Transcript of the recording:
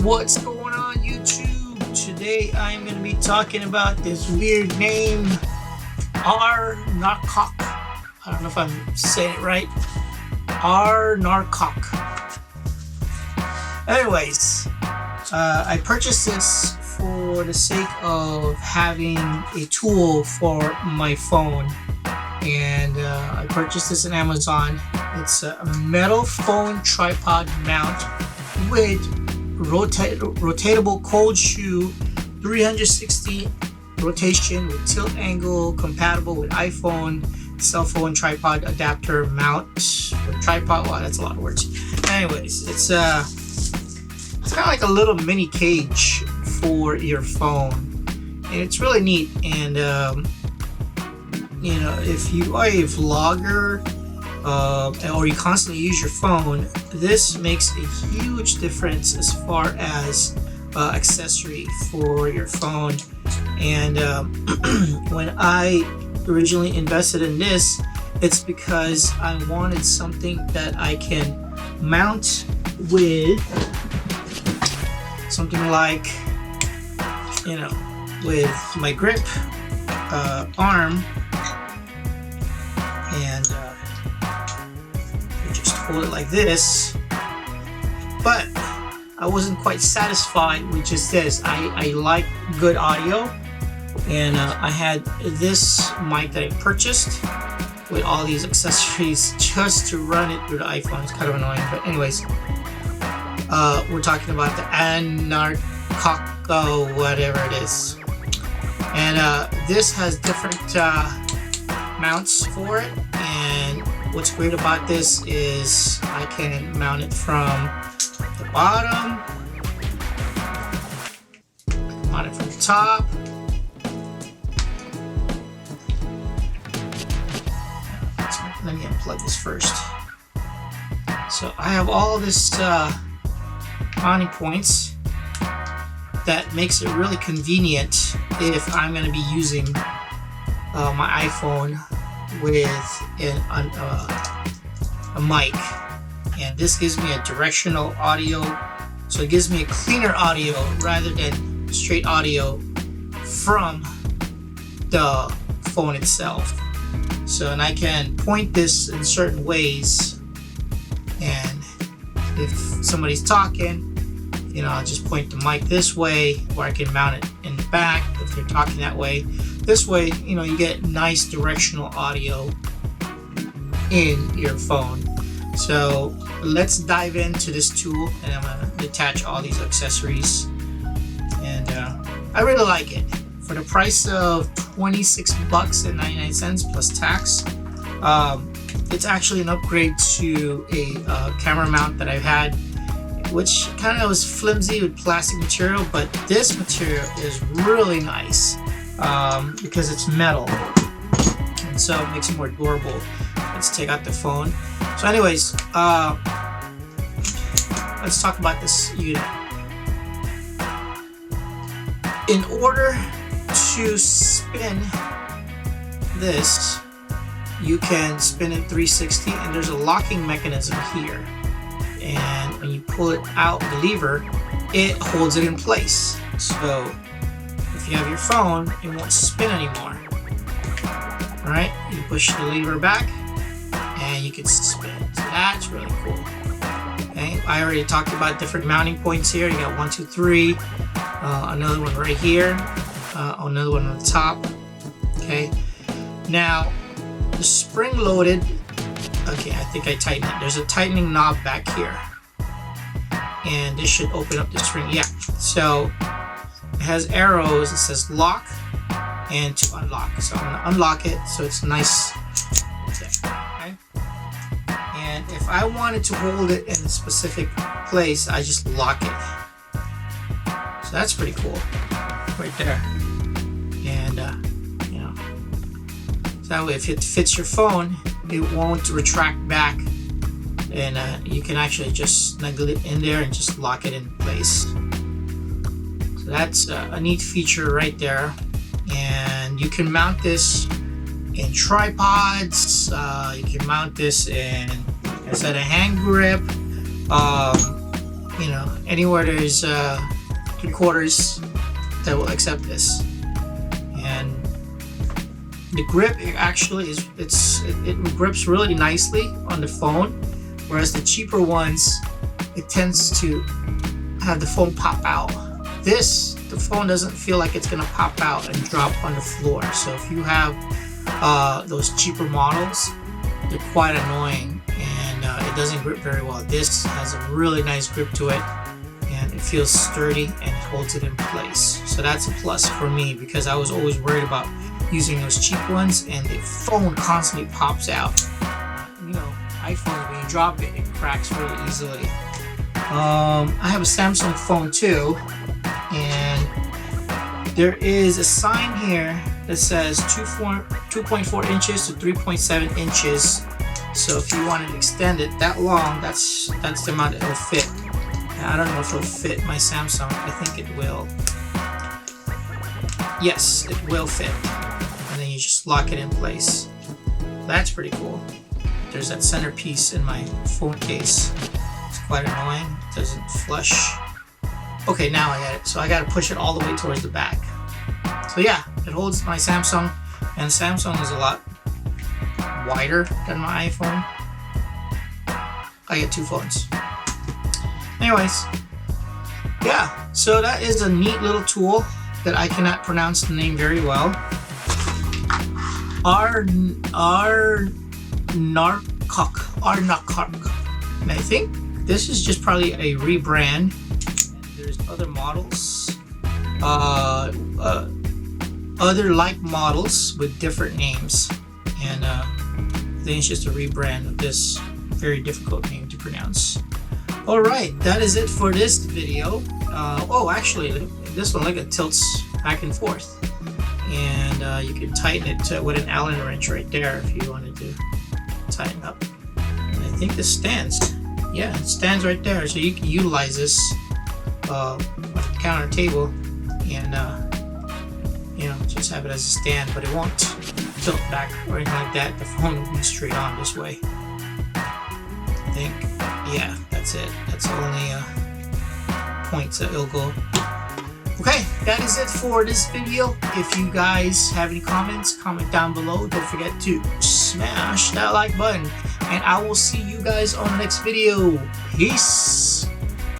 What's going on YouTube? Today I'm going to be talking about this weird name, R Narcock. I don't know if I'm saying it right. R Narcock. Anyways, I purchased this for the sake of having a tool for my phone. And I purchased this on Amazon. It's a metal phone tripod mount with rotatable cold shoe, 360 rotation with tilt angle, compatible with iPhone, cell phone tripod adapter mount. Tripod, wow, that's a lot of words. Anyways, it's kind of like a little mini cage for your phone, and it's really neat. And if you are a vlogger or you constantly use your phone, this makes a huge difference as far as accessory for your phone. And when I originally invested in this, it's because I wanted something that I can mount with something like, with my grip arm, and you just hold it like this. But I wasn't quite satisfied with just this. I like good audio, and I had this mic that I purchased with all these accessories just to run it through the iPhone. It's kind of annoying, but anyways, we're talking about the Anarcoco, whatever it is. And this has different mounts for it, and what's great about this is I can mount it from the bottom, mount it from the top, let me unplug this first. So I have all this mounting points that makes it really convenient if I'm going to be using my iPhone with a mic. And this gives me a directional audio, so it gives me a cleaner audio rather than straight audio from the phone itself. So, and I can point this in certain ways, and if somebody's talking, I'll just point the mic this way, or I can mount it in the back if they're talking that way. This way, you get nice directional audio in your phone. So let's dive into this tool, and I'm gonna detach all these accessories. And I really like it. For the price of $26.99 plus tax, it's actually an upgrade to a camera mount that I've had, which kind of was flimsy with plastic material, but this material is really nice because it's metal, and so it makes it more durable. Let's take out the phone. So anyways, let's talk about this unit. In order to spin this, you can spin it 360, and there's a locking mechanism here, and when you pull it out the lever, it holds it in place. So if you have your phone, it won't spin anymore. Alright, you push the lever back and you can spin. So that's really cool. Okay, I already talked about different mounting points here. You got 1, 2, 3, another one right here, another one on the top. Okay, now the spring loaded, okay, I think I tightened it. There's a tightening knob back here, and this should open up the spring. Yeah, so it has arrows. It says lock and to unlock. So I'm going to unlock it so it's nice. Okay. And if I wanted to hold it in a specific place, I just lock it. So that's pretty cool right there. And so that way if it fits your phone, it won't retract back, and you can actually just snuggle it in there and just lock it in place. So that's a neat feature right there. And you can mount this in tripods, you can mount this in, like I said, a hand grip, you know, anywhere there's 3/4 that will accept this. And the grip actually is it grips really nicely on the phone, whereas the cheaper ones, it tends to have the phone pop out. The phone doesn't feel like it's gonna pop out and drop on the floor. So if you have those cheaper models, they're quite annoying, and it doesn't grip very well. This has a really nice grip to it, and it feels sturdy and holds it in place. So that's a plus for me, because I was always worried about using those cheap ones and the phone constantly pops out. You know, iPhone, when you drop it, it cracks really easily. I have a Samsung phone too, and there is a sign here that says 2.4 inches to 3.7 inches. So if you wanted to extend it that long, that's the amount it'll fit. Now, I don't know if it'll fit my Samsung. I think it will. Yes, it will fit. And then you just lock it in place. That's pretty cool. There's that centerpiece in my phone case. It's quite annoying. It doesn't flush. Okay, now I get it. So I got to push it all the way towards the back. So yeah, it holds my Samsung, and Samsung is a lot wider than my iPhone. I get 2 phones. Anyways, yeah, so that is a neat little tool that I cannot pronounce the name very well. Arnakok. And I think this is just probably a rebrand. There's other models, other like models with different names, and I think it's just a rebrand of this very difficult name to pronounce. All right, that is it for this video. Oh, actually, this one, look, it tilts back and forth, and you can tighten it with an Allen wrench right there if you wanted to tighten up. And I think this stands. Yeah, it stands right there, so you can utilize this on the counter table and you know, just have it as a stand, but it won't tilt back or anything like that. The phone will be straight on this way. I think, yeah, that's it. That's the only points that it'll go. Okay, that is it for this video. If you guys have any comments, comment down below. Don't forget to smash that like button, and I will see you guys on the next video. Peace.